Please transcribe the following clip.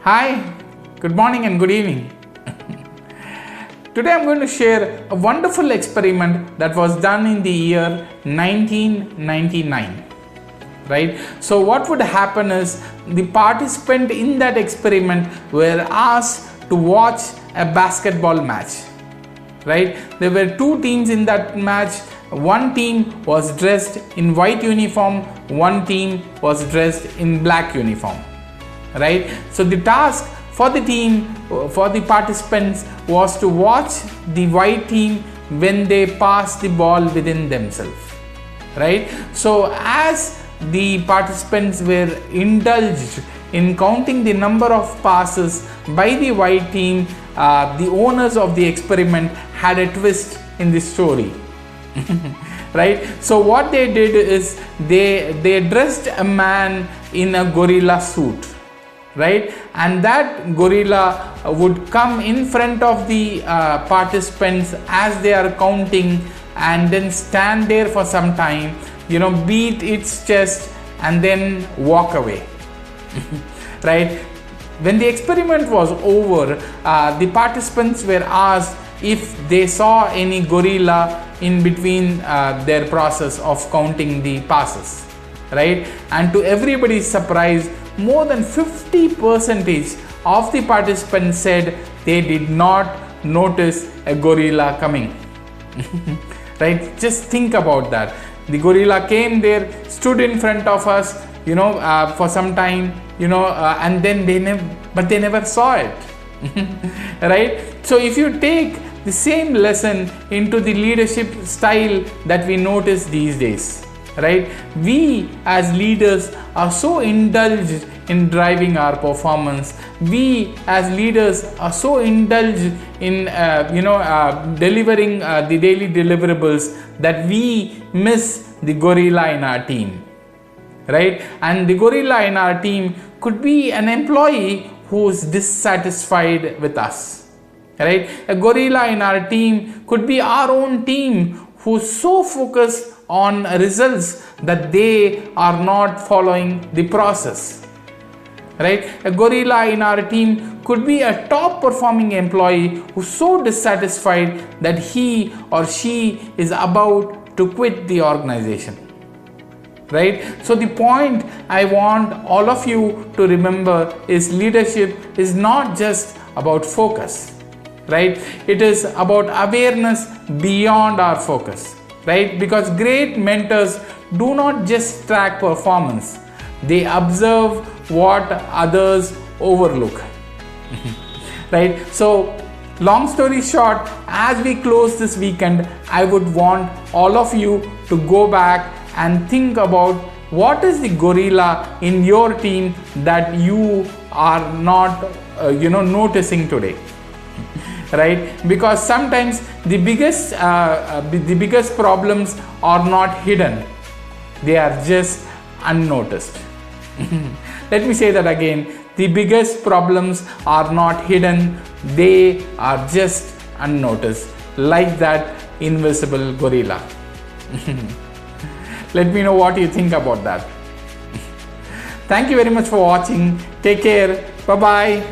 Hi, good morning and good evening. Today I'm going to share a wonderful experiment that was done in the year 1999. Right? So what would happen is the participant in that experiment were asked to watch a basketball match. Right? There were two teams in that match. One team was dressed in white uniform, one team was dressed in black uniform. Right? So the task for the team, for the participants, was to watch the white team when they pass the ball within themselves. Right? So as the participants were indulged in counting the number of passes by the white team, the owners of the experiment had a twist in the story. Right? So what they did is they dressed a man in a gorilla suit. Right? And that gorilla would come in front of the participants as they are counting and then stand there for some time, beat its chest and then walk away. Right? When the experiment was over, the participants were asked if they saw any gorilla in between their process of counting the passes. Right? And to everybody's surprise, more than 50% of the participants said they did not notice a gorilla coming. Right? Just think about that. The gorilla came there, stood in front of us, for some time, and then they never saw it. Right? So if you take the same lesson into the leadership style that we notice these days, right? We as leaders are so indulged in driving our performance. We as leaders are so indulged in delivering the daily deliverables that we miss the gorilla in our team. Right? And the gorilla in our team could be an employee who is dissatisfied with us. Right? A gorilla in our team could be our own team who's so focused on results that they are not following the process. Right? A gorilla in our team could be a top performing employee who's so dissatisfied that he or she is about to quit the organization. Right? So the point I want all of you to remember is leadership is not just about focus. Right? It is about awareness beyond our focus. Right? Because great mentors do not just track performance, they observe what others overlook. Right? So long story short, as we close this weekend, I would want all of you to go back and think about what is the gorilla in your team that you are not noticing today. Right? Because sometimes the biggest problems are not hidden, they are just unnoticed. Let me say that again. The biggest problems are not hidden, they are just unnoticed, like that invisible gorilla. Let me know what you think about that. Thank you very much for watching. Take care. Bye bye.